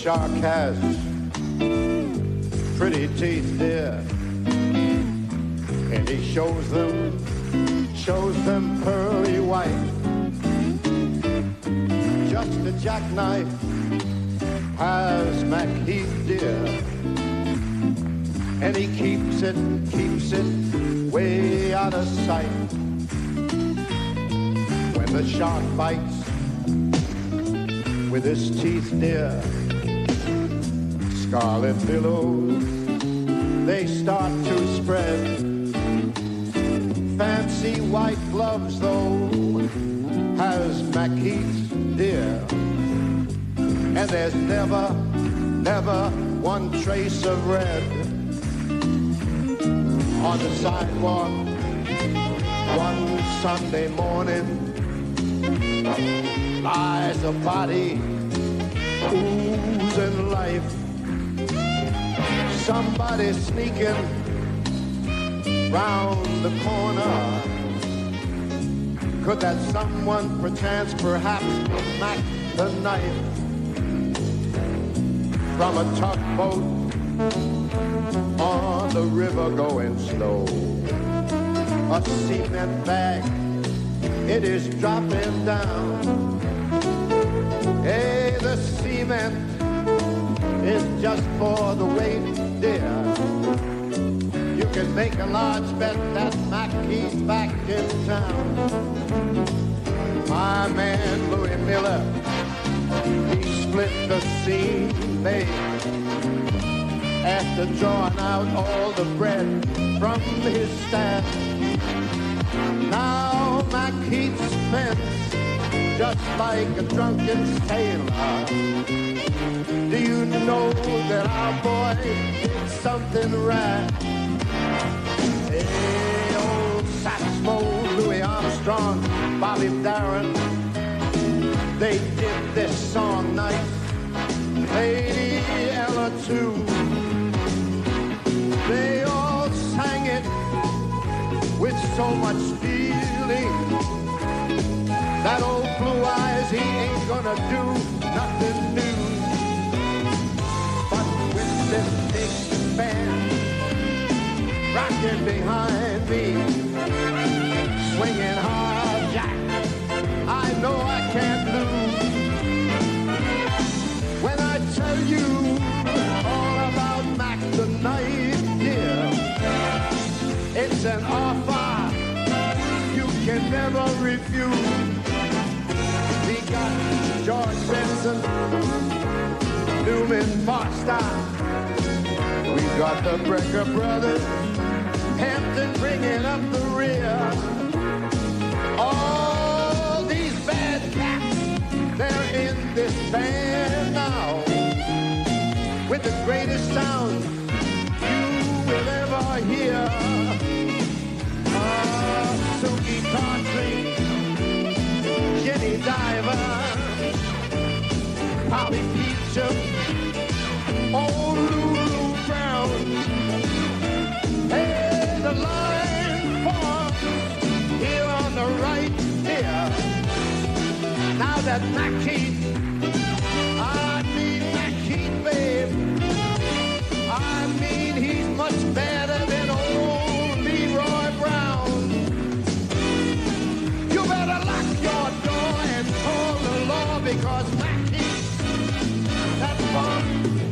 shark has pretty teeth, dear, and he shows them pearly white. Just a jackknife has MacHeath, dear, and he keeps it way out of sight. When the shark bites with his teeth, dear, scarlet billows, they start to spread. Fancy white gloves, though, has MacHeath, dear, and there's never one trace of red. On the sidewalk one Sunday morning lies a body oozing life. Somebody sneaking round the corner. Could that someone perhaps smack the knife from a tugboat on the river going slow? A cement bag, it is dropping down. Hey, the cement is just for the weight, dear. You can make a large bet that MacHeath's back in town. My man Louis Miller, he split the scene, babe, after drawing out all the bread from his stash. Now MacHeath spends just like a drunken sailor. Do you know that our boy did something right? Hey, old Satchmo, Louis Armstrong, Bobby Darin, they did this song nice. Lady Ella too. They all sang it with so much feeling. That old Blue Eyes, he ain't gonna do nothing new. But with this big band rocking behind me, swinging hard jack, I know I can't lose. When I tell you all about Mac the Knife, dear, it's an offer you can never refuse. We got George Benson, Newman Foster, we got the Brecker Brothers, Hampton bringing up the rear. All these bad cats, they're in this band now, with the greatest sound you will ever hear. Suki Tawdry, Jenny Diver, Polly Peachum, old Lulu Brown. Hey, the line forms here on the right here. Now that MacHeath, I mean MacHeath, babe, I mean he's much better than old Leroy Brown. You better lock your door and call the law, because MacHeath, that fun,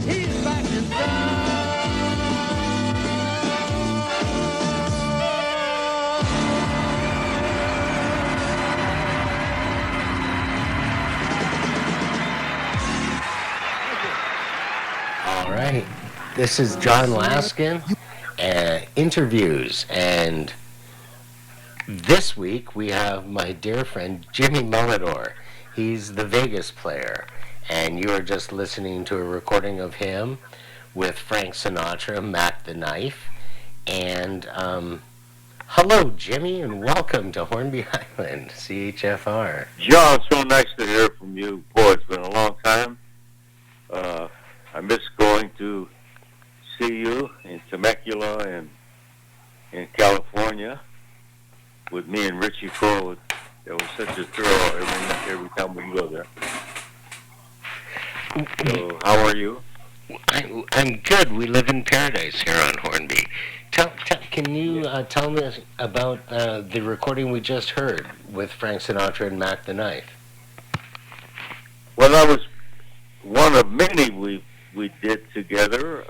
he's back in town. All right, this is Jon Laskin Interviews, and this week we have my dear friend Jimmy Mulidore. He's the Vegas player, and you are just listening to a recording of him with Frank Sinatra, Mac the Knife. And hello, Jimmy, and welcome to Hornby Island, CHFR. John, so nice to hear from you. Boy, it's been a long time. I miss going to see you in Temecula and in California with me and Richie Cole. It was such a thrill every time we go there. So, how are you? I'm good. We live in paradise here on Hornby. Can you tell me about the recording we just heard with Frank Sinatra and Mac the Knife? Well, that was one of many we did together.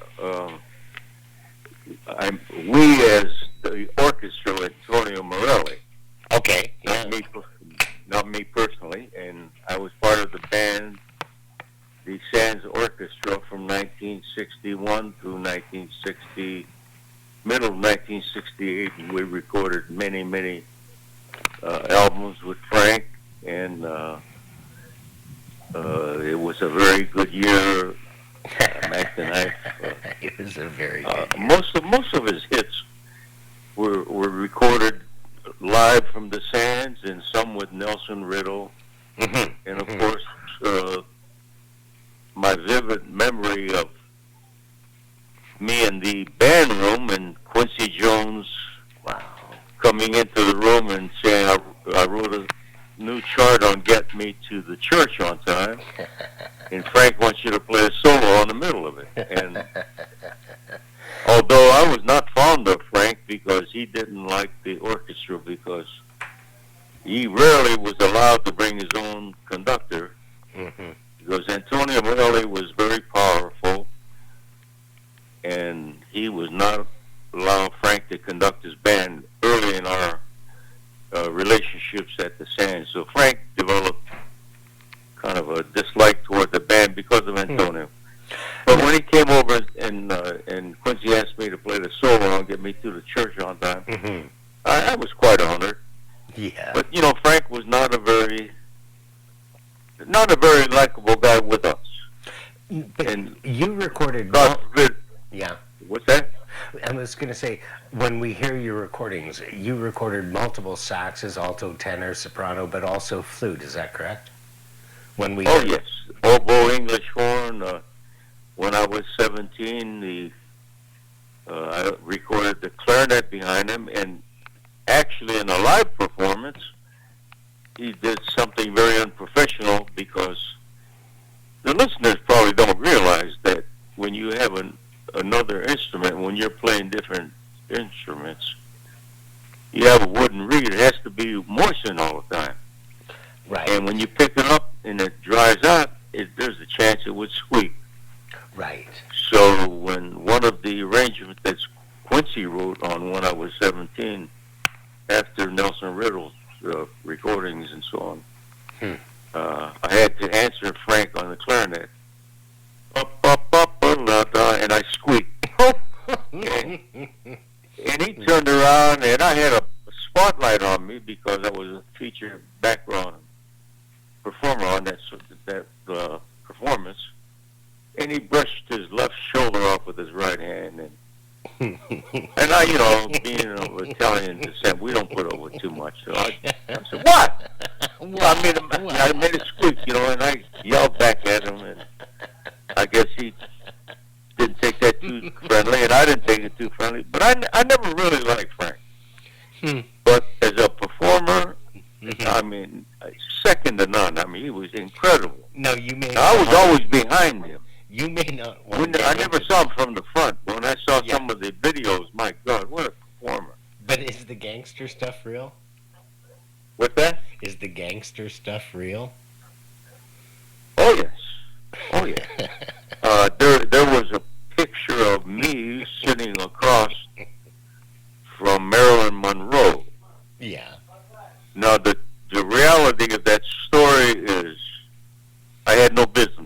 We as the orchestra, Antonio Morelli. Okay. Not me personally, and I was part of the band, the Sands Orchestra, from 1961 through middle of 1968, and we recorded many albums with Frank, and it was a very good year. Mac the Knife. It was a very good year. Most of his hits were recorded live from the Sands, and some with Nelson Riddle, and of course, my vivid memory of me in the band room and Quincy Jones coming into the room and saying, I wrote a new chart on Get Me to the Church on Time, and Frank wants you to play a solo in the middle of it. And although I was not fond of Frank because he didn't like the orchestra, because he rarely was allowed to bring his own conductor, because Antonio Morelli was very powerful, and he was not allowing Frank to conduct his band early in our relationships at the Sands. So Frank developed kind of a dislike toward the band because of Antonio. But when he came over and Quincy asked me to play the solo and Get Me to the Church on Time, I was quite honored. Yeah. But Frank was not a very likable guy with us. But and you recorded. God forbid. Yeah. What's that? I was going to say, when we hear your recordings, you recorded multiple saxes, alto, tenor, soprano, but also flute. Is that correct? Yes, oboe, English horn. When I was 17, I recorded the clarinet behind him, and actually in a live performance, he did something very unprofessional, because the listeners probably don't realize that when you have another instrument, when you're playing different instruments, you have a wooden reed. It has to be moistened all the time. Right. And when you pick it up and it dries out, there's a chance it would squeak. Right. So when one of the arrangements that Quincy wrote on when I was 17, after Nelson Riddle's recordings and so on, I had to answer Frank on the clarinet. Up, and I squeaked. and he turned around, and I had a spotlight on me because I was a featured background performer on that performance. And he brushed his left shoulder off with his right hand. And I, being of Italian descent, we don't put over too much. So I said, "What?" I made it squeak, and I yelled back at him. And I guess he didn't take that too friendly, and I didn't take it too friendly. But I never really liked Frank. But as a performer, second to none. He was incredible. No, you may. I was always behind him. You may not. I never saw him from the front. But when I saw some of the videos, my God, what a performer! But is the gangster stuff real? What's that? Is the gangster stuff real? Oh yes. There was a picture of me sitting across from Marilyn Monroe. Yeah. Now the reality of that story is, I had no business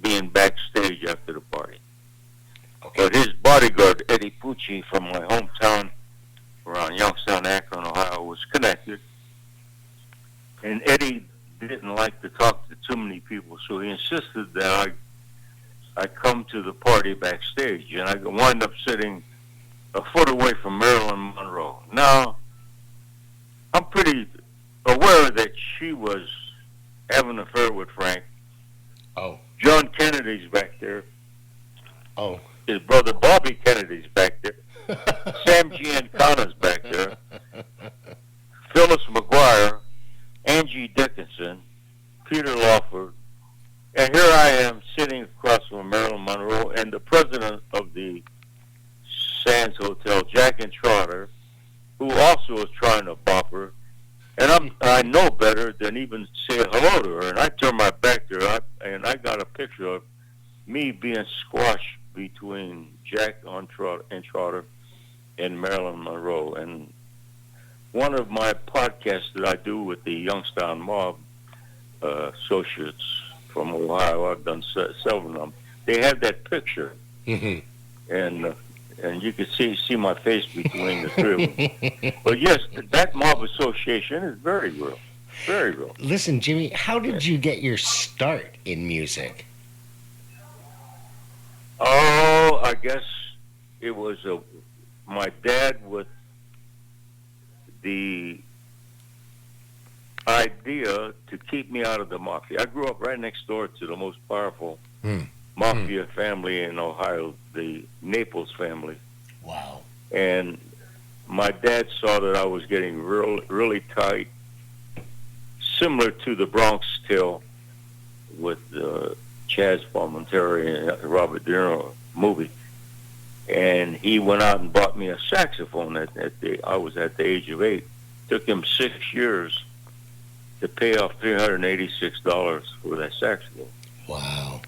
being backstage after the party. Okay. But his bodyguard, Eddie Pucci, from my hometown around Youngstown, Akron, Ohio, was connected. And Eddie didn't like to talk to too many people, so he insisted that I come to the party backstage, and I wound up sitting a foot away from Marilyn Monroe. Now, I'm pretty aware that she was having an affair with Frank. Oh. John Kennedy's back there. Oh. His brother Bobby Kennedy's back there. Sam Giancana's back there. Phyllis McGuire, Angie Dickinson, Peter Lawford, And here I am sitting across from Marilyn Monroe and the president of the Sands Hotel, Jack and Trotter, who also is trying to bop her. And I know better than even say hello to her. And I turned my back to her, and I got a picture of me being squashed between Jack and Trotter and Marilyn Monroe. And one of my podcasts that I do with the Youngstown Mob associates from Ohio, I've done several of them. They have that picture, and you can see my face between the three of them. But yes, that mob association is very real, very real. Listen, Jimmy, how did you get your start in music? Oh, I guess it was my dad with the idea to keep me out of the mafia. I grew up right next door to the most powerful mafia family in Ohio, the Naples family. Wow. And my dad saw that I was getting really tight, similar to the Bronx Tale with Chaz Palminteri and Robert De Niro movie. And he went out and bought me a saxophone I was at the age of 8. Took him 6 years to pay off $386 for that saxophone. Wow.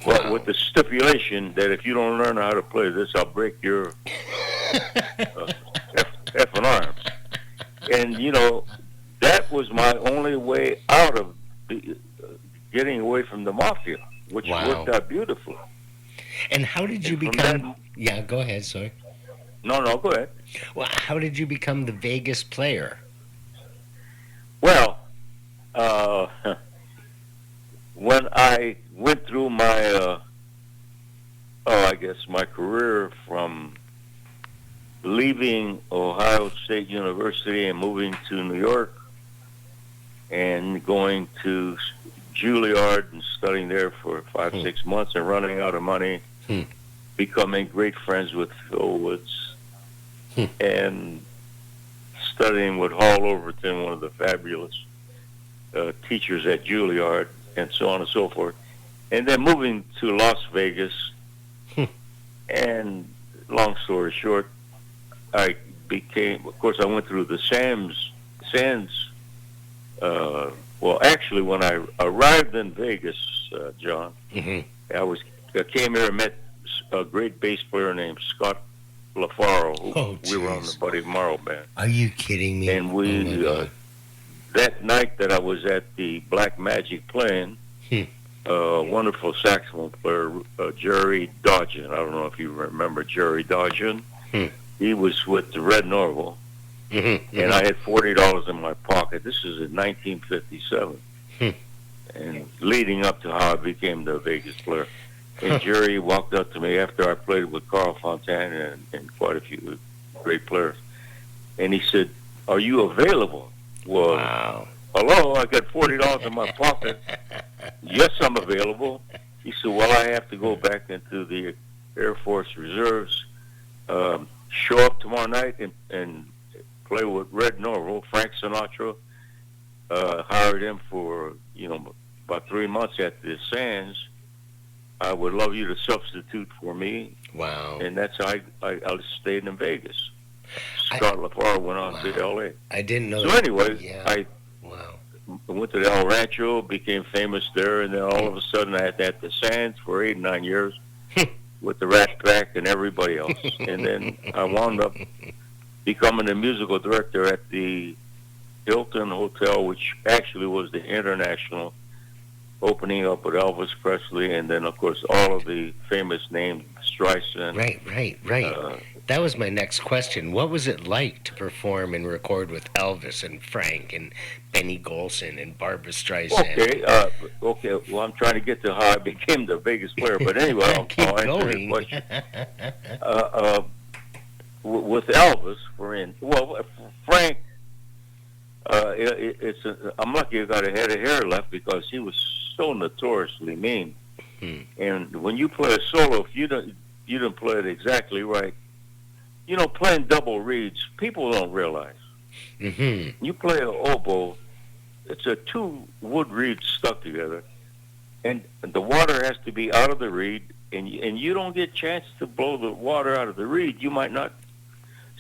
But with the stipulation that if you don't learn how to play this, I'll break your effing arm. And, you know, that was my only way out of getting away from the mafia, which worked out beautifully. And how did you become... Yeah, go ahead, sorry. No, go ahead. Well, how did you become the Vegas player? Well, when I went through my, my career from leaving Ohio State University and moving to New York and going to Juilliard and studying there for 5-6 months and running out of money, becoming great friends with Phil Woods, and studying with Hall Overton, one of the fabulous teachers at Juilliard, and so on and so forth. And then moving to Las Vegas, and long story short, I went through the Sands. Well, actually, when I arrived in Vegas, John, I came here and met a great bass player named Scott LaFaro, who we were on the Buddy Morrow band. Are you kidding me? And we, that night that I was at the Black Magic playing, wonderful saxophone player, Jerry Dodgen. I don't know if you remember Jerry Dodgen. He was with the Red Norval, and I had $40 in my pocket. This is in 1957, and leading up to how I became the Vegas player. And Jerry walked up to me after I played with Carl Fontana and quite a few great players, and he said, "Are you available?" Well, hello, I got $40 in my pocket. Yes, I'm available. He said, "Well, I have to go back into the Air Force Reserves. Show up tomorrow night and play with Red Norval." Frank Sinatra hired him for about 3 months at the Sands. I would love you to substitute for me. Wow. And that's how I stayed in Vegas. Scott LaFaro went on to L.A. I didn't know so that. Anyway, I went to the El Rancho, became famous there, and then all of a sudden I had at the Sands for 8 or 9 years with the Rat Pack and everybody else. And then I wound up becoming a musical director at the Hilton Hotel, which actually was the International, opening up with Elvis Presley, and then, of course, all of the famous names, Streisand. Right. That was my next question. What was it like to perform and record with Elvis and Frank and Benny Golson and Barbra Streisand? Okay. Well, I'm trying to get to how I became the Vegas player, but anyway, I'll answer your question. With Elvis, Frank, I'm lucky I got a head of hair left because he was so notoriously mean. And when you play a solo, if you don't play it exactly right, playing double reeds, people don't realize. You play an oboe, it's a 2 wood reeds stuck together, and the water has to be out of the reed, and you don't get a chance to blow the water out of the reed. You might not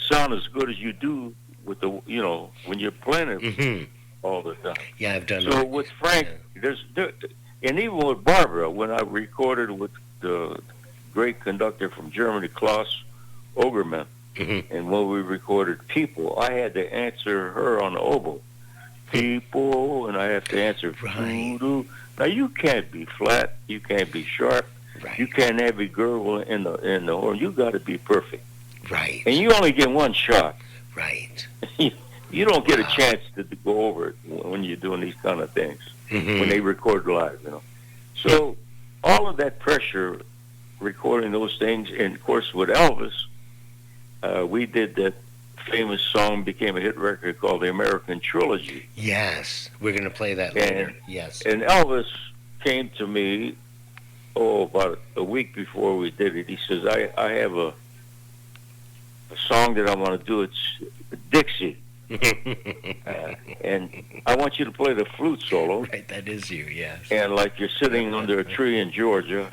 sound as good as you do with the, when you're playing it all the time. Yeah, I've done. So with Frank, and even with Barbara, when I recorded with the great conductor from Germany, Klaus Ogerman, and when we recorded People, I had to answer her on the oboe. People, and I have to answer voodoo. Now you can't be flat, you can't be sharp, you can't have a gurgle in the horn. You got to be perfect. Right. And you only get one shot. Right. You don't get a chance to go over it when you're doing these kind of things, when they record live, So all of that pressure, recording those things, and of course with Elvis, we did that famous song, became a hit record called The American Trilogy. Yes. We're going to play that later. Yes. And Elvis came to me, about a week before we did it. He says, I have a song that I want to do. It's Dixie. And I want you to play the flute solo. Right, that is you, yes. And like you're sitting under a tree in Georgia,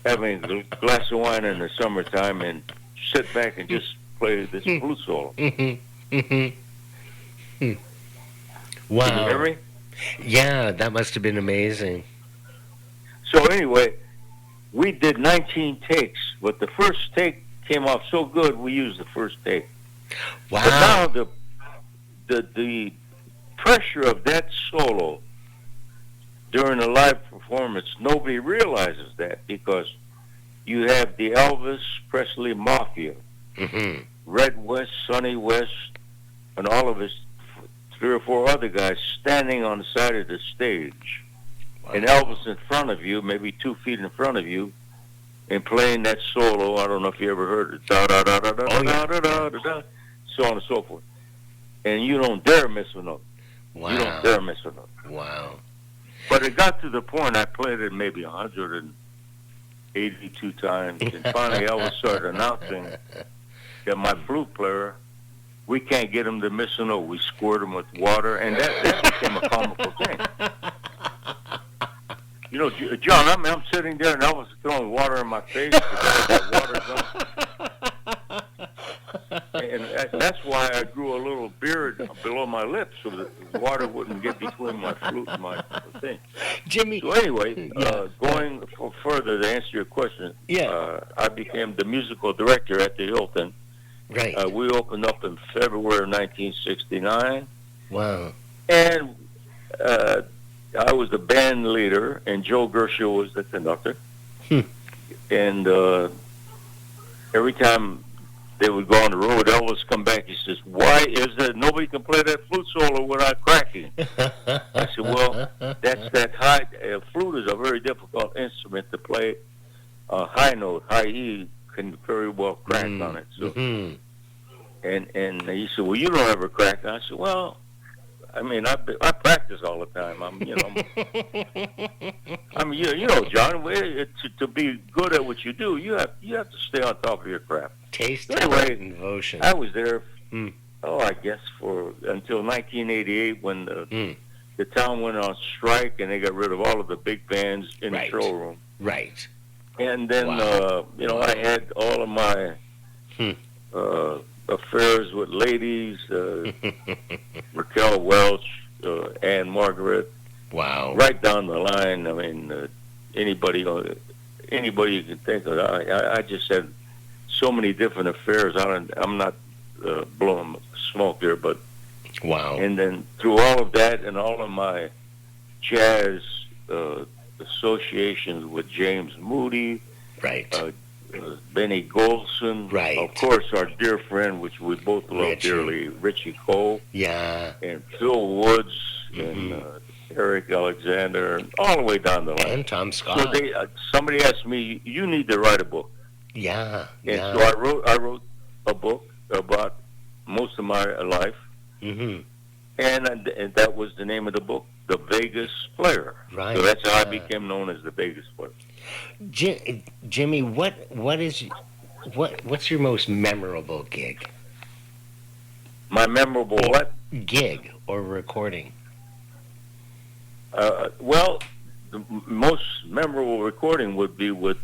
having a glass of wine in the summertime, and sit back and just play this flute solo. Wow. Can you hear me? Yeah, that must have been amazing. So anyway, we did 19 takes, but the first take came off so good we used the first take. Wow. But now the pressure of that solo during a live performance, nobody realizes that, because you have the Elvis Presley Mafia, Red West, Sonny West, and all of his 3 or 4 other guys standing on the side of the stage. Wow. And Elvis in front of you, maybe 2 feet in front of you, and playing that solo. I don't know if you ever heard it. Da da da da da da da da da da, so on and so forth. And you don't dare miss a note. Wow. You don't dare miss a note. Wow. But it got to the point I played it maybe 182 times, and finally Elvis started announcing that my flute player, we can't get him to miss a note. We squirt him with water, and that became a comical thing. John, I'm sitting there and Elvis is throwing water in my face. And that's why I grew a little beard below my lips so that the water wouldn't get between my flute and my thing. Jimmy. So anyway, going further to answer your question, I became the musical director at the Hilton. Right. We opened up in February of 1969. Wow. And I was the band leader, and Joe Gershel was the conductor. And every time they would go on the road, Elvis come back, he says, why is it nobody can play that flute solo without cracking? I said, well, that's that high, flute is a very difficult instrument to play. High note, high E, can very well crack on it. So, and he said, well, you don't ever crack. And I said, well, I mean, I practice all the time. John, to be good at what you do, you have to stay on top of your craft. Taste, anyway, and devotion. I was there, I guess until 1988 when the town went on strike and they got rid of all of the big bands in the showroom. Right. And then, I had all of my affairs with ladies, Raquel Welch, Anne Margaret. Wow. Right down the line. I mean, anybody you can think of. I just had so many different affairs. I'm not blowing smoke here, but wow. And then through all of that and all of my jazz associations with James Moody, Benny Golson, of course our dear friend, which we both love dearly, Richie Cole, and Phil Woods, and Eric Alexander, and all the way down the line. And Tom Scott. So somebody asked me, you need to write a book. So I wrote a book about most of my life, and that was the name of the book, The Vegas Player. Right. So that's how I became known as the Vegas Player. Jimmy, what's your most memorable gig? My memorable what? Gig or recording? Well, the most memorable recording would be with,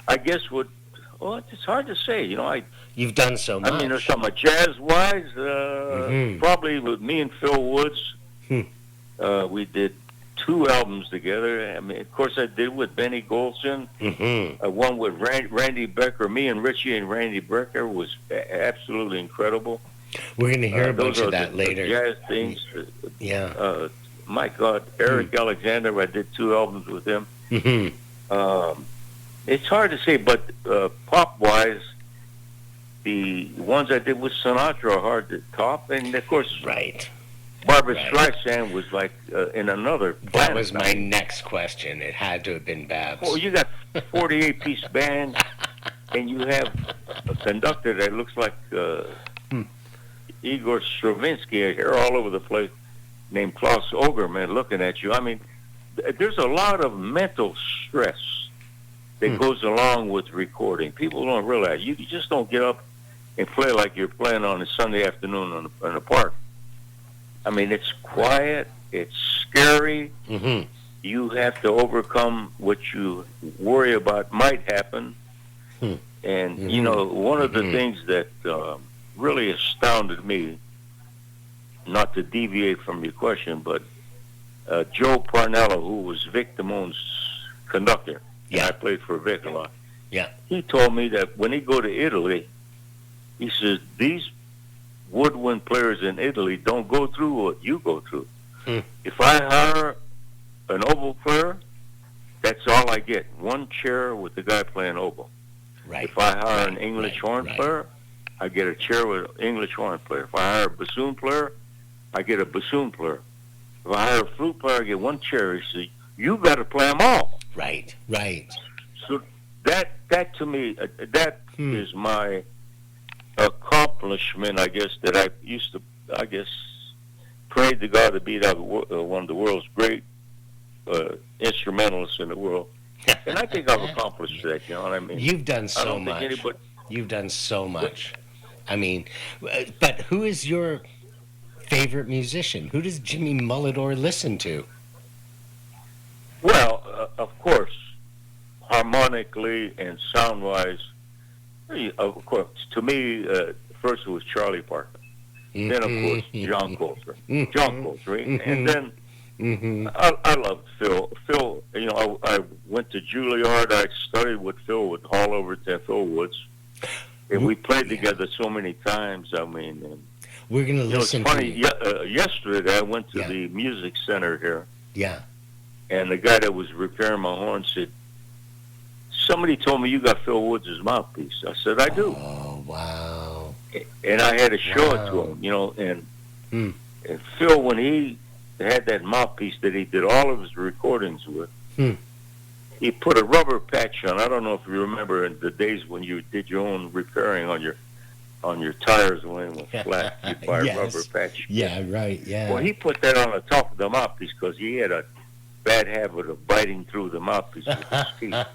I guess, it's hard to say. You've done so much. I mean, there's some jazz-wise, probably with me and Phil Woods. We did 2 albums together. I mean, of course, I did with Benny Golson. One with Randy Becker. Me and Richie and Randy Becker was absolutely incredible. We're going to hear a bunch of that later. Jazz things. Yeah. My God, Eric Alexander, I did 2 albums with him. It's hard to say, but pop-wise, the ones I did with Sinatra are hard to top. And, of course, Barbra Streisand was like in another planet. That was my next question. It had to have been Babs. Well, you got 48-piece band, and you have a conductor that looks like Igor Stravinsky, hair all over the place, named Klaus Ogerman looking at you. I mean, there's a lot of mental stress that goes along with recording. People don't realize. You just don't get up and play like you're playing on a Sunday afternoon in a park. I mean, it's quiet. It's scary. You have to overcome what you worry about might happen. And, one of the things that really astounded me, not to deviate from your question, but Joe Parnella, who was Vic Damone's conductor, and I played for Vic a lot. He told me that when he go to Italy, he says, these woodwind players in Italy don't go through what you go through. If I hire an oboe player, that's all I get. 1 chair with the guy playing oboe. If I hire an English horn player, I get a chair with an English horn player. If I hire a bassoon player, I get a bassoon player. If I hire a flute player, I get 1 chair. He says, you got to play them all. Right. So that to me, that is my accomplishment, I guess, that I used to, pray to God to be one of the world's great instrumentalists in the world. And I think I've accomplished that, you know what I mean? You've done so much. You've done so much. I mean, but who is your favorite musician? Who does Jimmy Mulidore listen to? Well, of course, harmonically and sound-wise, of course, to me, first it was Charlie Parker. Then, of course, John Coltrane. And then I loved Phil. Phil, I went to Juilliard. I studied with Phil, with Hall Overton, Phil Woods. And we played together so many times. I mean, we're going to listen to yesterday, I went to the music center here. And the guy that was repairing my horn said, somebody told me you got Phil Woods' mouthpiece. I said, I do. Oh, wow. And I had to show it to him, and Phil, when he had that mouthpiece that he did all of his recordings with, he put a rubber patch on. I don't know if you remember in the days when you did your own repairing on your tires when it was flat. You'd buy a rubber patch. Well, he put that on the top of the mouthpiece because he had a bad habit of biting through the mouthpiece with his teeth.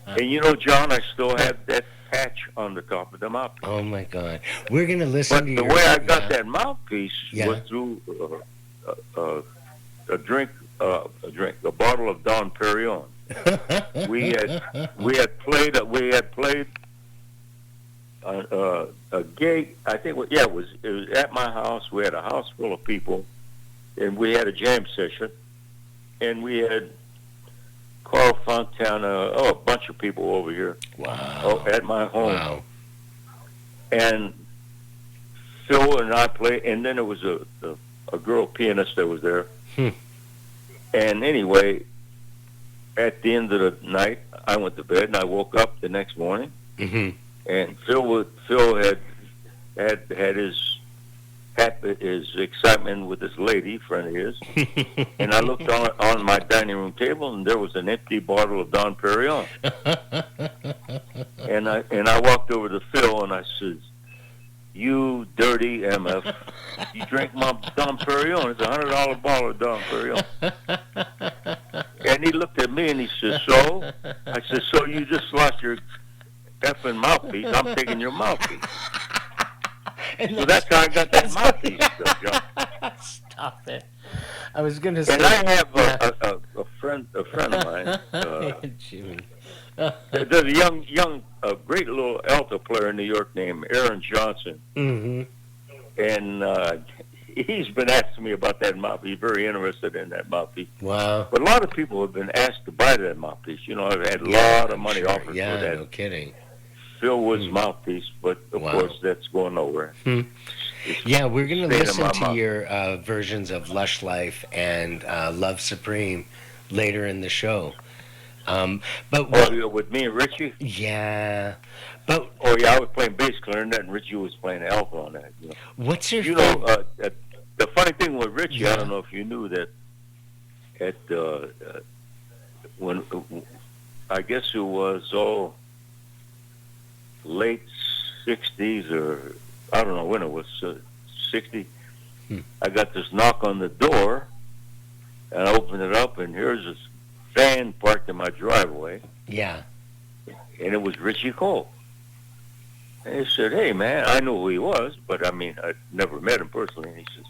And John, I still have that patch on the top of the mouthpiece. Oh my God! We're gonna listen to the way I got that mouthpiece was through a bottle of Dom Perignon. we had played a gig. I think it was at my house. We had a house full of people, and we had a jam session. And we had Carl Fontana, a bunch of people over here. Wow. At my home. Wow. And Phil and I played, and then there was a girl pianist that was there. And anyway, at the end of the night, I went to bed, and I woke up the next morning. And Phil had his excitement with this lady friend of his, and I looked on my dining room table, and there was an empty bottle of Dom Perignon. and I walked over to Phil and I said, "You dirty MF, you drank my Dom Perignon. It's $100 bottle of Dom Perignon." And he looked at me and he said, "So?" I said, "So you just lost your effing mouthpiece? I'm taking your mouthpiece." So that's how I got that mouthpiece, John. Stop it. I was going to say. And I have a friend of mine. Jimmy. There's a young, great little alto player in New York named Aaron Johnson. Mm-hmm. And he's been asking me about that mouthpiece. He's very interested in that mouthpiece. Wow. But a lot of people have been asked to buy that mouthpiece. You know, I've had a lot of money offered for that. Yeah, no kidding. Phil Wood's mouthpiece, but of course that's going nowhere. Yeah, we're going to listen to your versions of Lush Life and Love Supreme later in the show. But with me and Richie? Yeah. But I was playing bass clarinet and Richie was playing alto on that. You know. What's your the funny thing with Richie, I don't know if you knew that at when I guess it was late 60s or I don't know when it was 60. I got this knock on the door and I opened it up and here's this van parked in my driveway. Yeah. And it was Richie Cole. And he said, "Hey, man," I knew who he was, but I mean, I never met him personally. And he says,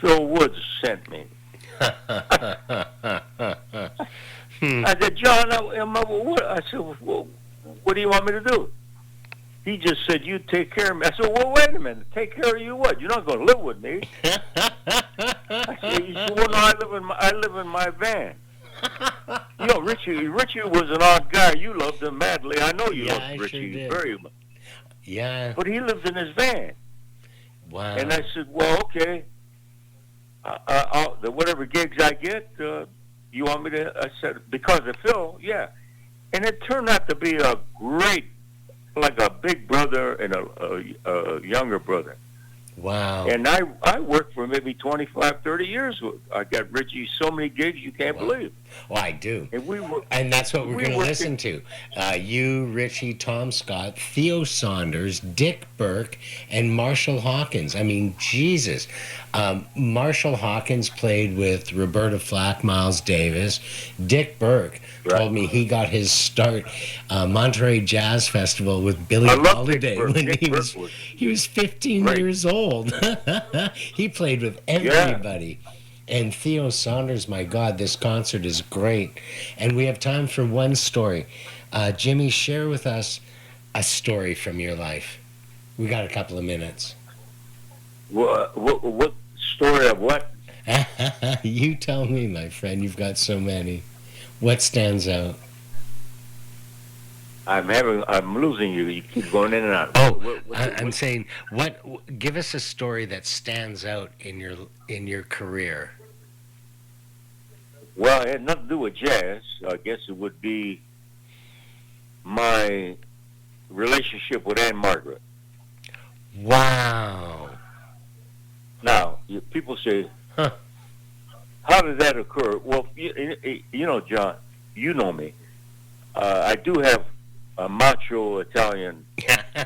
"Phil Woods sent me." I said, "John, what?" I said, "Well, what do you want me to do?" He just said, "You take care of me." I said, "Well, wait a minute. Take care of you what? You're not going to live with me." I said, "He said, well, no, I live in my van." You know, Richie was an odd guy. You loved him madly. I know you loved Richie very much. Yeah. But he lived in his van. Wow. And I said, "Well, okay. Whatever gigs I get, you want me to?" I said, "Because of Phil, yeah." And it turned out to be a great, like a big brother and a younger brother. Wow. And I worked for maybe 25, 30 years. I got Richie so many gigs you can't believe. Well, I do. And that's what we're going to listen to. You, Richie, Tom Scott, Theo Saunders, Dick Berk, and Marshal Hawkins. I mean, Jesus. Marshal Hawkins played with Roberta Flack, Miles Davis. Dick Berk told me he got his start Monterey Jazz Festival with Billie Holiday when he was 15 years old. He played with everybody. Yeah. And Theo Saunders, my God, this concert is great. And we have time for one story. Jimmy, share with us a story from your life. We got a couple of minutes. What story of what? You tell me, my friend. You've got so many. What stands out? I'm losing you. You keep going in and out. I'm saying, give us a story that stands out in your career. Well, it had nothing to do with jazz. I guess it would be my relationship with Anne Margaret. Wow. Now, people say, how did that occur? Well, you know, John, you know me. I do have a macho Italian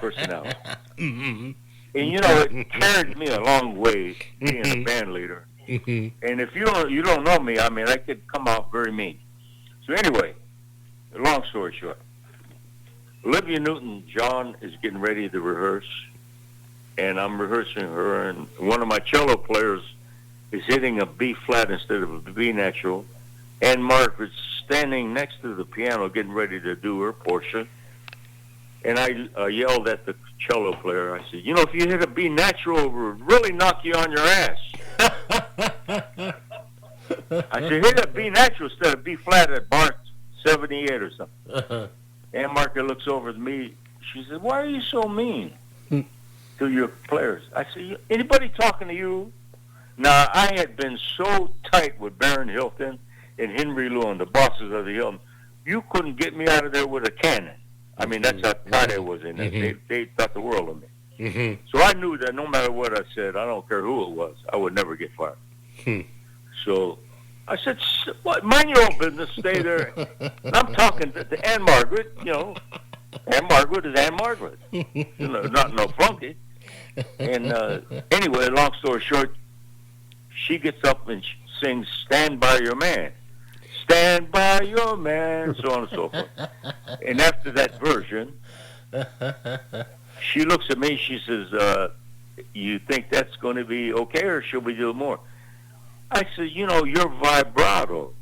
personality. Mm-hmm. And, you know, it carried me a long way being a band leader. Mm-hmm. And if you don't know me, I mean, I could come out very mean. So anyway, long story short, Olivia Newton-John is getting ready to rehearse, and I'm rehearsing her, and one of my cello players is hitting a B flat instead of a B natural, and Margaret's standing next to the piano getting ready to do her portion. And I yelled at the cello player. I said, "You know, if you hit a B natural, it would really knock you on your ass." I said, "Hit a B natural instead of B flat at bar 78 or something." And Margaret looks over at me. She said, "Why are you so mean to your players?" I said, "Anybody talking to you?" Now, I had been so tight with Baron Hilton and Henry Lewin, the bosses of the Hilton. You couldn't get me out of there with a cannon. I mean, that's how tight I was in it. They thought the world of me. Mm-hmm. So I knew that no matter what I said, I don't care who it was, I would never get fired. So I said, "What? Mind your own business. Stay there." And I'm talking to Anne Margaret. You know, Anne Margaret is Anne Margaret. You know, not no flunky. And anyway, long story short, she gets up and sings "Stand by Your Man." Stand by your man, so on and so forth. And after that version, she looks at me, she says, "You think that's going to be okay, or should we do more?" I said, you know, your vibrato,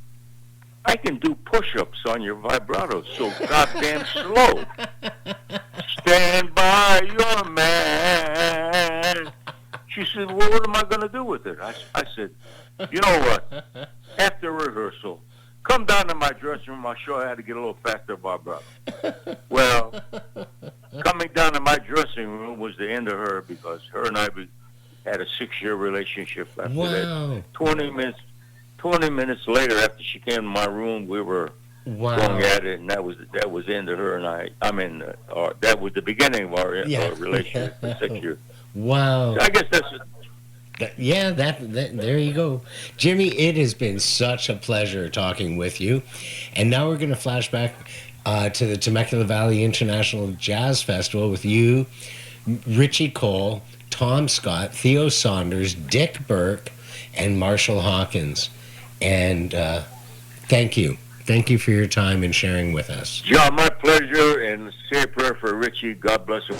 I can do push-ups on your vibrato so goddamn slow. Stand by your man. She said, well, what am I going to do with it? I said, you know what? After rehearsal, come down to my dressing room. I'll show you how to get a little faster vibrato. Well, coming down to my dressing room was the end of her, because her and I had a 6-year relationship after that. 20 minutes later, after she came to my room, we were going at it, and that was the end of her and I. I mean, that was the beginning of our relationship for 6 years. Wow. So I guess that's there you go. Jimmy, it has been such a pleasure talking with you. And now we're going to flash back to the Temecula Valley International Jazz Festival with you, Richie Cole, Tom Scott, Theo Saunders, Dick Berk, and Marshal Hawkins. And thank you. Thank you for your time and sharing with us. John, my pleasure, and say a prayer for Richie. God bless him.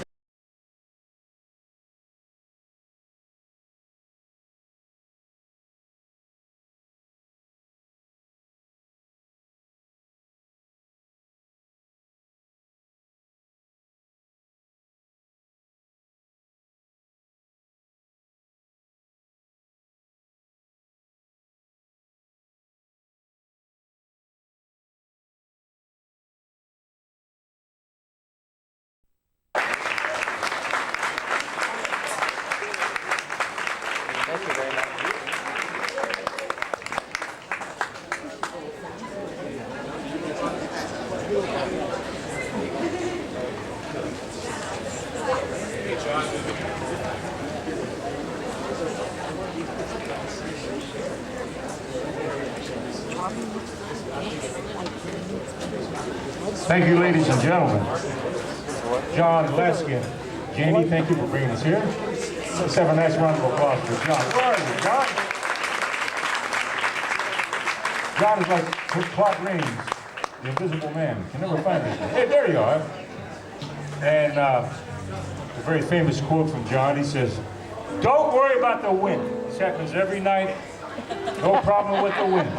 Thank you very much. Thank you, ladies and gentlemen. Jon Laskin. Jamie, thank you for bringing us here. Let's have a nice round of applause for Jon. Where are you, Jon? Jon is like Clark Rains, the invisible man. You can never find him. Hey, there you are. And a very famous quote from Jon. He says, "Don't worry about the wind. This happens every night. No problem with the wind."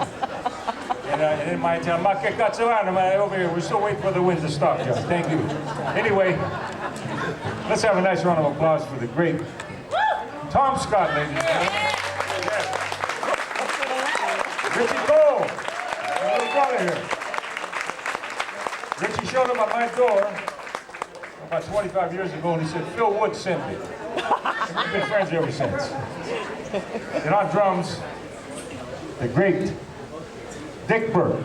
And in my town, over here, we're still waiting for the wind to stop, Jon. Thank you. Anyway, let's have a nice round of applause for the great Tom Scott, ladies and gentlemen. Yes. Richie Cole, my little brother here. Richie showed up at my door about 25 years ago, and he said, "Phil Wood sent me." And we've been friends ever since. And on drums, the great Dick Berk.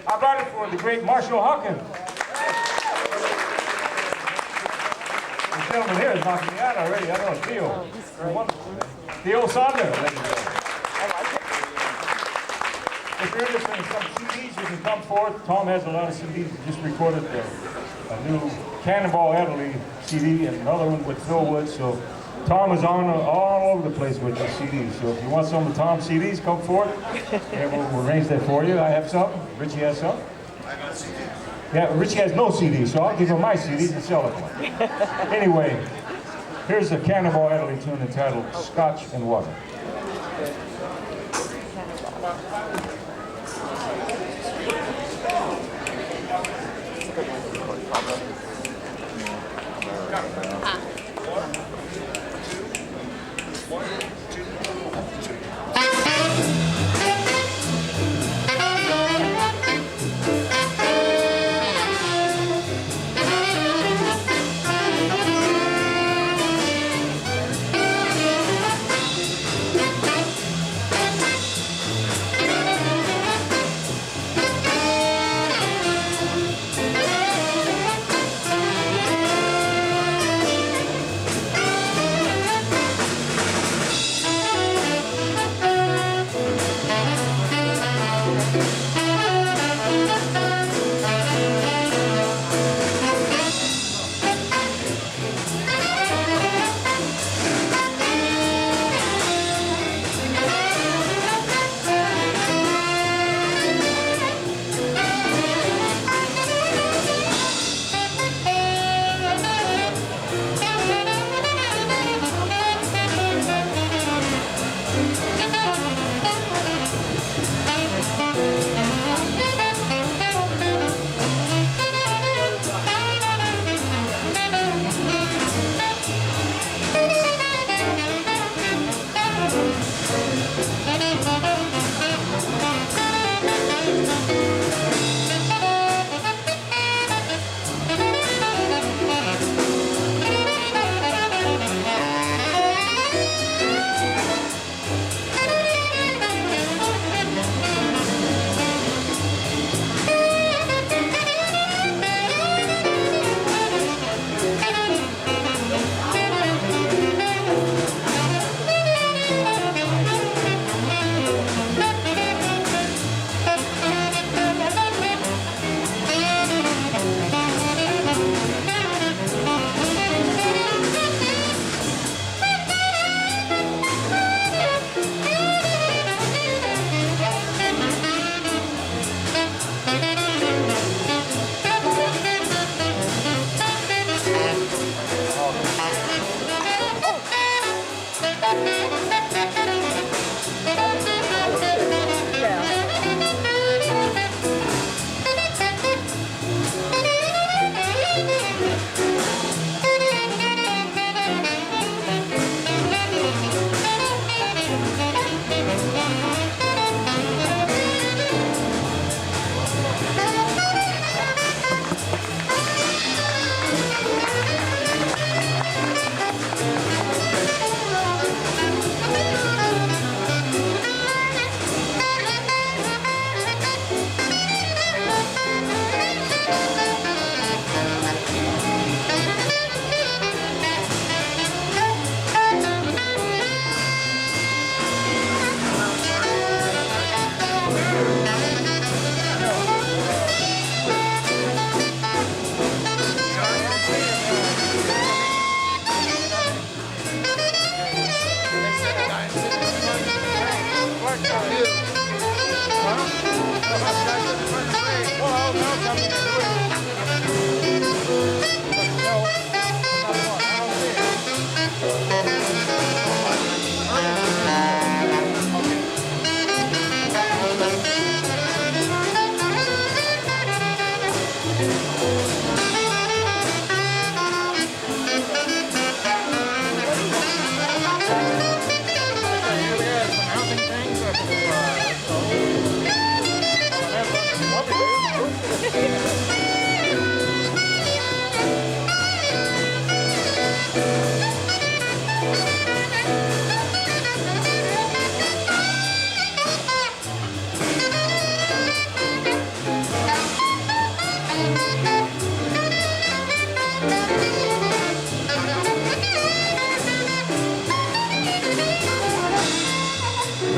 I brought it for the great Marshal Hawkins. The gentleman here is knocking me out already. I know, Theo. Theo Saunders. If you're interested in some CDs, you can come forth. Tom has a lot of CDs. He just recorded a new Cannonball Adderley CD and another one with Phil Wood. So Tom is on all over the place with his CDs. So if you want some of Tom's CDs, come forth. And we'll arrange that for you. I have some. Richie has some. I got CDs. Yeah, Richie has no CDs, so I'll give him my CDs and sell it. Anyway, here's a Cannonball Adderley tune entitled Scotch and Water.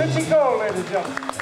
Richie Cole, ladies and gentlemen.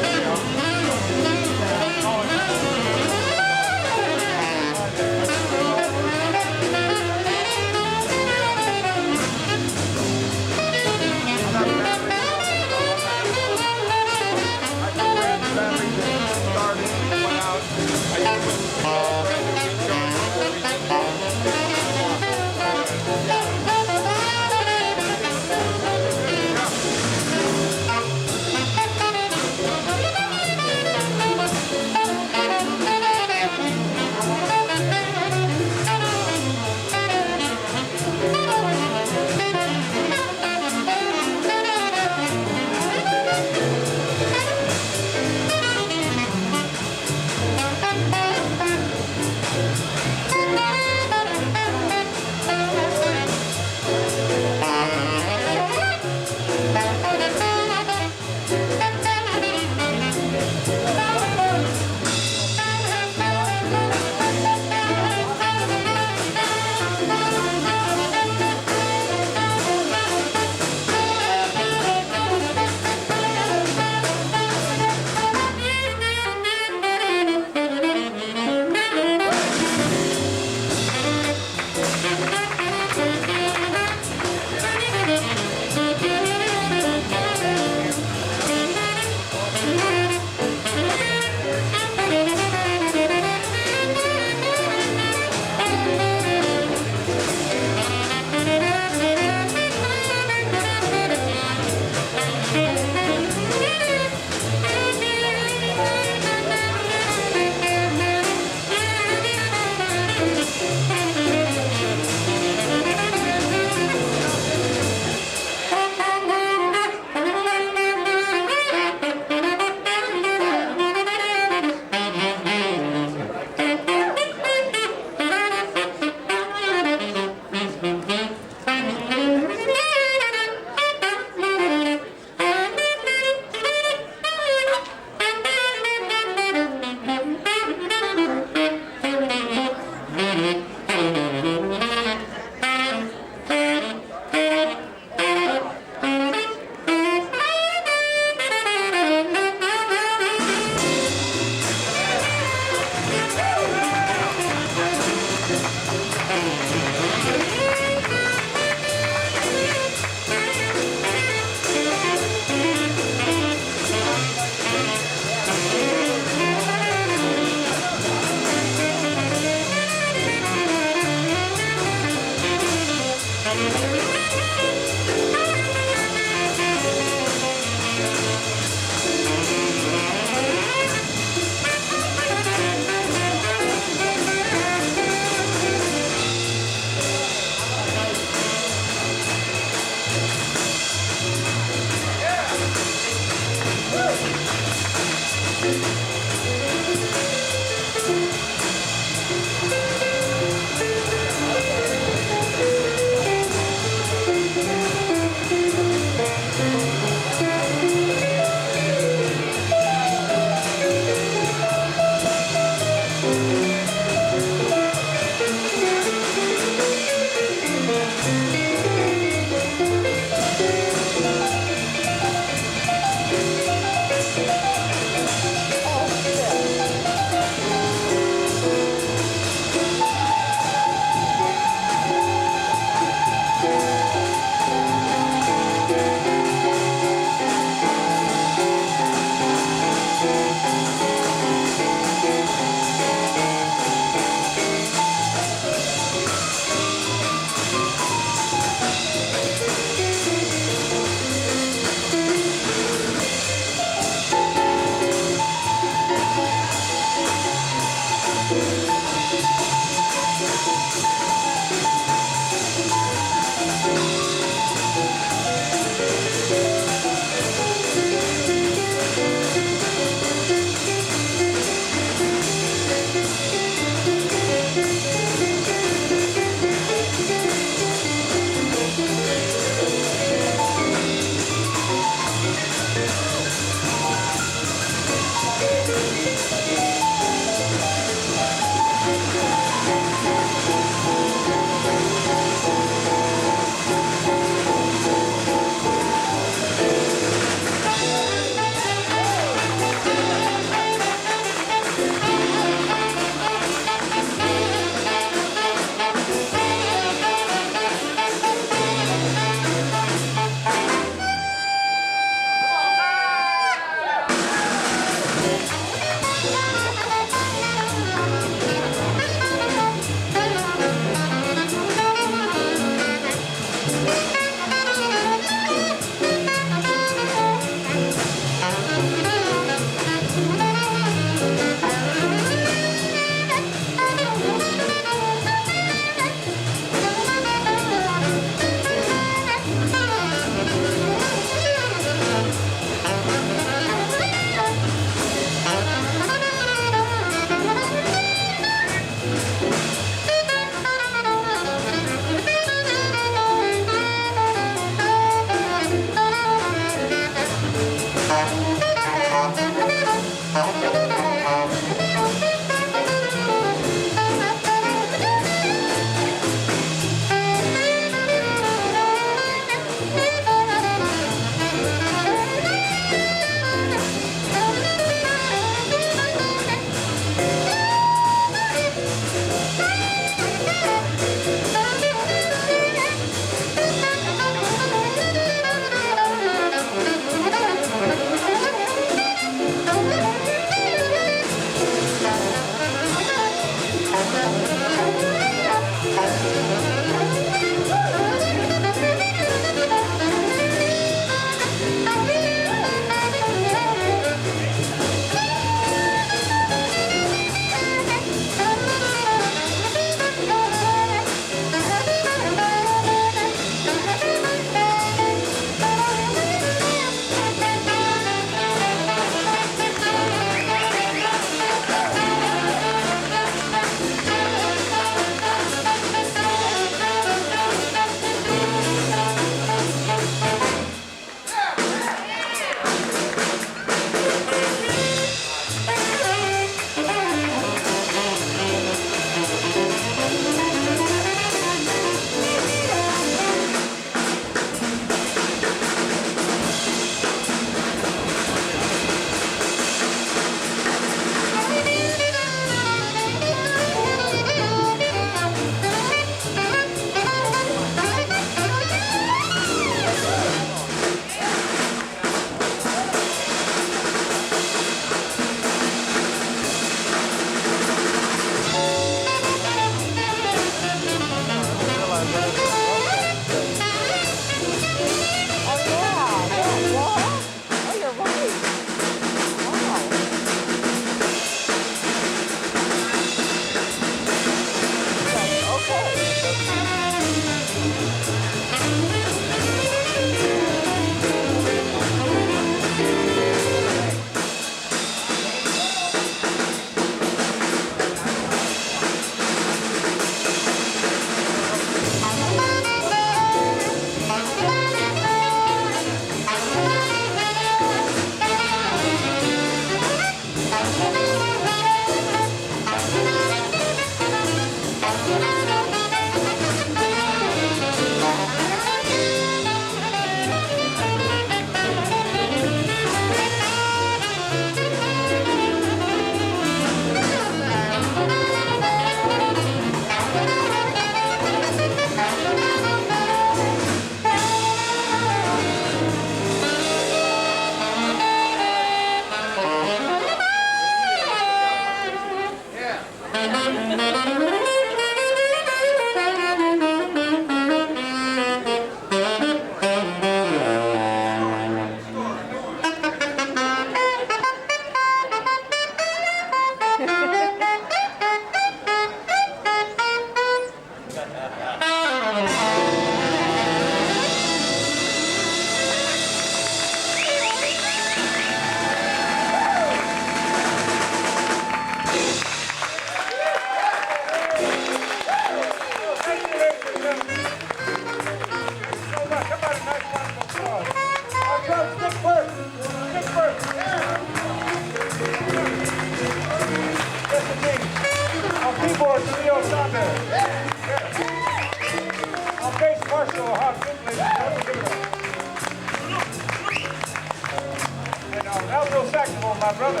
my brother.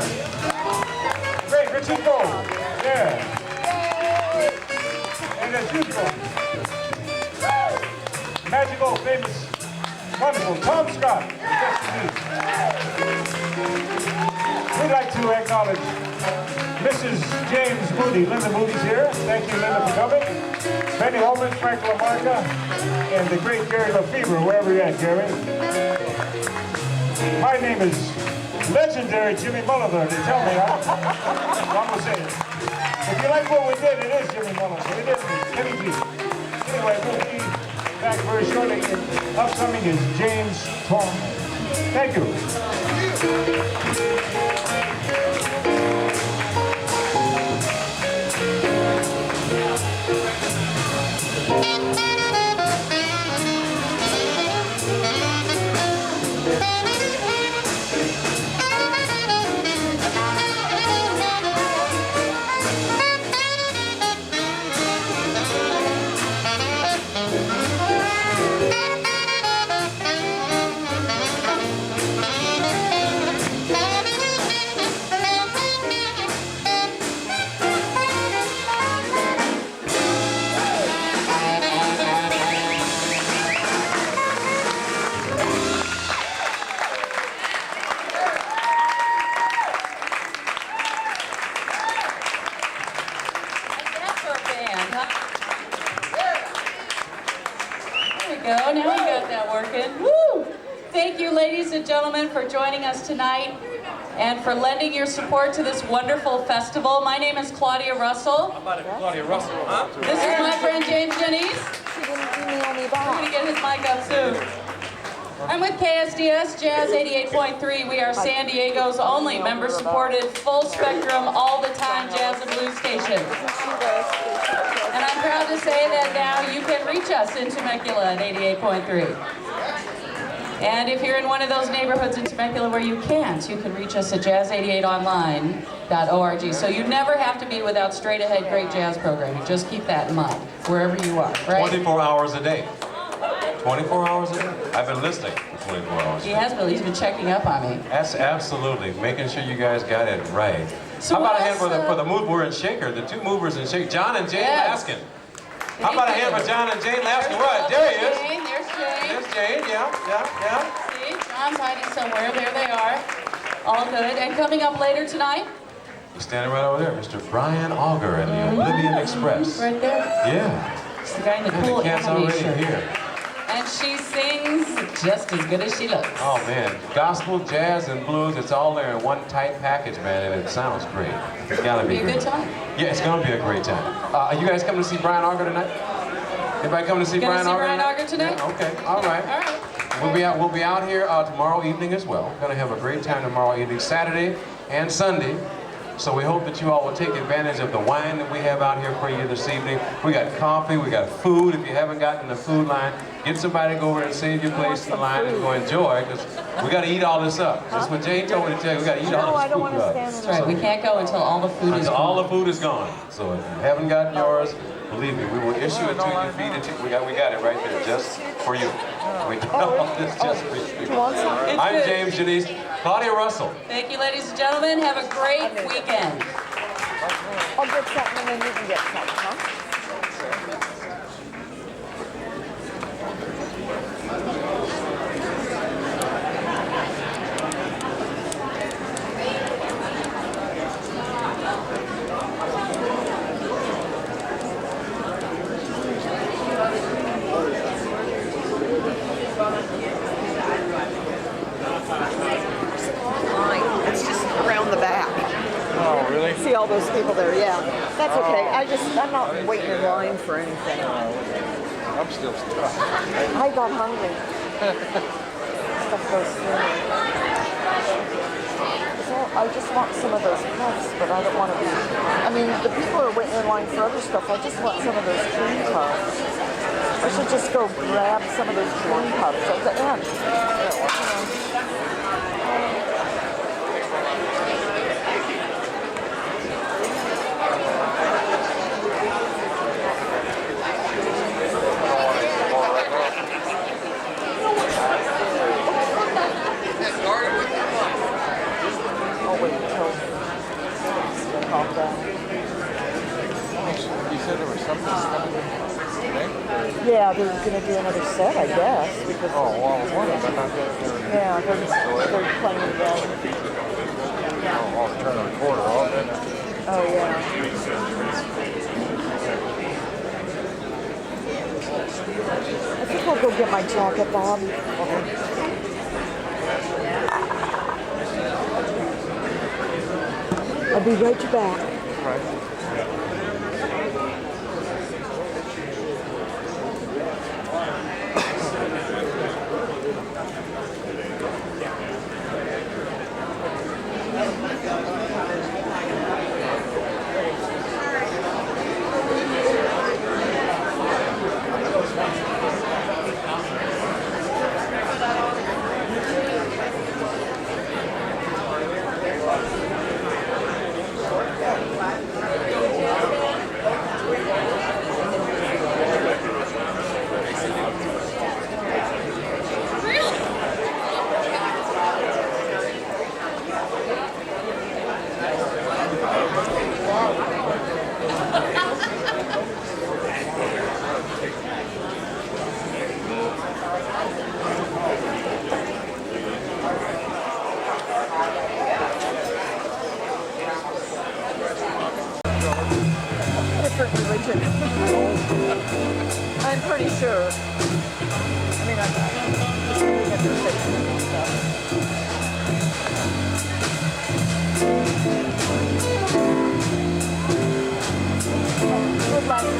Great, Richie Cole. Yeah. And as usual, magical, famous, wonderful Tom Scott. We'd like to acknowledge Mrs. James Moody. Linda Moody's here. Thank you, Linda, for coming. Benny Holman, Frank LaMarca, and the great Gary Lefebvre, wherever you're at, Gary. My name is legendary Jimmy Mulidore. They tell me I'm going to say it. If you like what we did, it is Jimmy Mulidore. It is Jimmy G. Anyway, we'll be back very shortly. Upcoming is James Tom. Thank you. Now we got that working. Woo! Thank you, ladies and gentlemen, for joining us tonight and for lending your support to this wonderful festival. My name is Claudia Russell. How about it, Claudia Russell, huh? This is my friend James Jennings. We're going to get his mic up soon. I'm with KSDS Jazz 88.3. We are San Diego's only member-supported, full-spectrum, all-the-time jazz and blues station. And I'm proud to say that now you can reach us in Temecula at 88.3. And if you're in one of those neighborhoods in Temecula where you can't, you can reach us at jazz88online.org. So you never have to be without straight-ahead great jazz programming. Just keep that in mind, wherever you are, right? 24 hours a day. 24 hours a day? I've been listening for 24 hours a day. He has been. He's been checking up on me. That's absolutely. Making sure you guys got it right. So how about a hand what else, for the mover and shaker, the two movers and shakers, Jon and Jane Yes. Laskin. How about a hand for Jon and Jane Laskin? Right, there he is. Jane, there's Jane. There's Jane, yeah. See, John's hiding somewhere. There they are. All good. And coming up later tonight? He's standing right over there, Mr. Brian Auger and the Oblivion Express. Right there? Yeah. It's the guy in the And cool the cat's anime already shirt. here. And she sings just as good as she looks. Oh man, gospel, jazz, and blues, it's all there in one tight package, man, and it sounds great. It's gotta be It'll be a good time. Yeah, it's gonna be a great time. Are you guys coming to see Brian Auger tonight? Anybody coming to see Brian Auger Brian Auger tonight? Yeah, okay, all right. All right. We'll be out here tomorrow evening as well. Gonna have a great time tomorrow evening, Saturday and Sunday. So we hope that you all will take advantage of the wine that we have out here for you this evening. We got coffee, we got food. If you haven't gotten the food line, get somebody to go over and save your place in the line and go enjoy, because we got to eat all this up. That's what Jane told me to tell you. We got to eat all this food up. That's right. We can't go until all the food is Until gone. all the food is gone. So if you haven't gotten yours, believe me, we will issue it to you, feed it to you. We got it right there just for you. We did all this just for you. I'm good. James Jennings. Claudia Russell. Thank you, ladies and gentlemen. Have a great weekend. I'll get something and then you can get something, huh? It's just around the back. Oh, really? See all those people there? Yeah. That's okay. I'm not waiting in line for anything. I'm still stuck. I got hungry. Stuff goes through me. So I just want some of those puffs, but I don't want to be. I mean, the people are waiting in line for other stuff. I just want some of those cream puffs. I should just go grab some of those cream puffs at the end. Oh, wait. Yeah, they're going to do another set, I guess. Because Oh, well, I was wondering, but not that. yeah, they're playing again. Oh, turn the recorder off. Oh, yeah. I think I'll go get my jacket, Bob. I'll be right back. Right. Different religion. I'm pretty sure. I mean, I'm just looking at their faces and stuff. Good last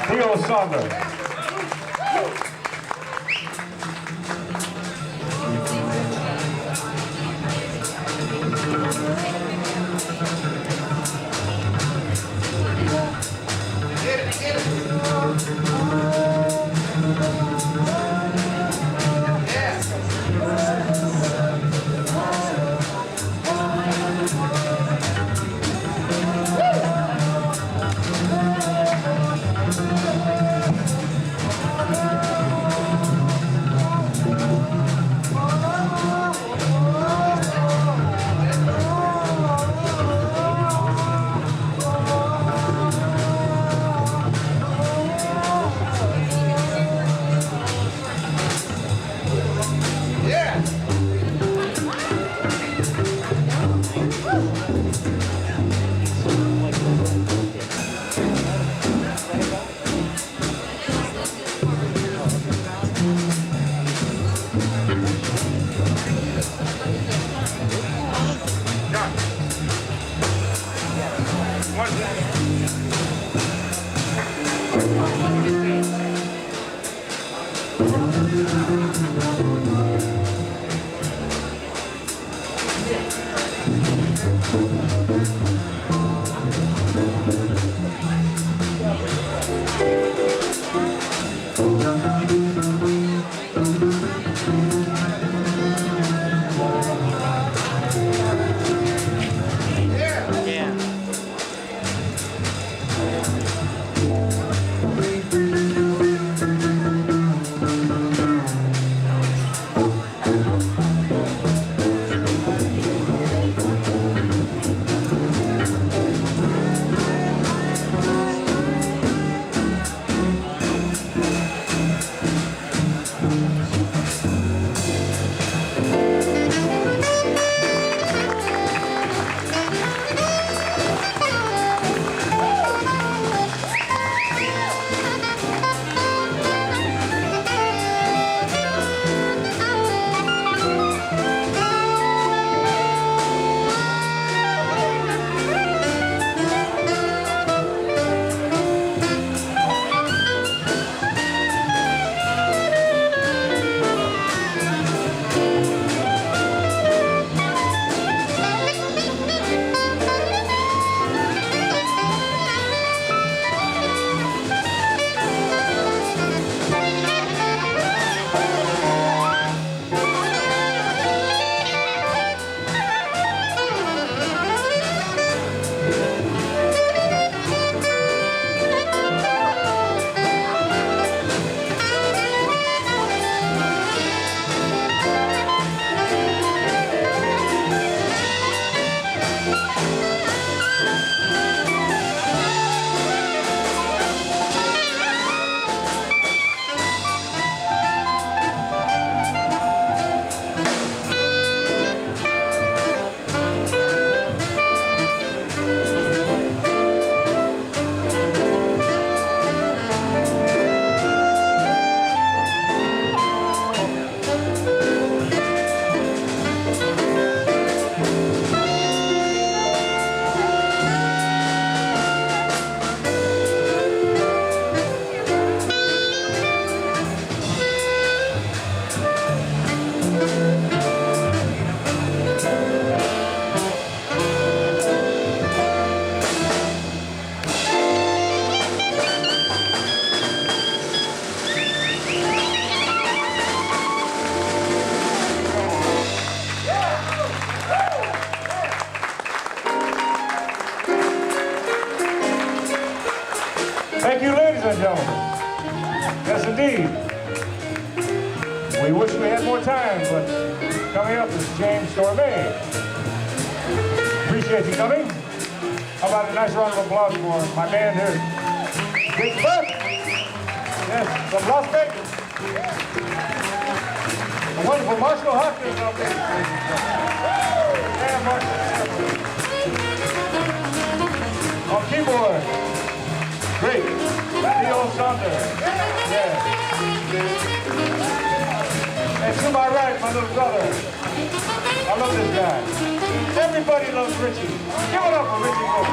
Theo Saunders. Thank you, ladies and gentlemen. Yes, indeed. We wish we had more time, but coming up is James Stormay. Appreciate you coming. How about a nice round of applause for my band here? Big Berk. Yes, from Las Vegas. The wonderful Marshal Hawkins up there. Yeah, Marshal. On keyboard. Great. Theo Saunders. Yeah. And to my right, my little brother. I love this guy. Everybody loves Richie. Give it up for Richie Cole.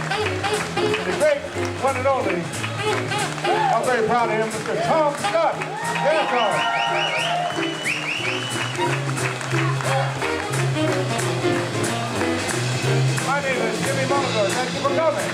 Thank you. only. I'm very proud of him, Mr. Tom Scott. Yeah, Tom. My name is Jimmy Mulidore. Thank you for coming.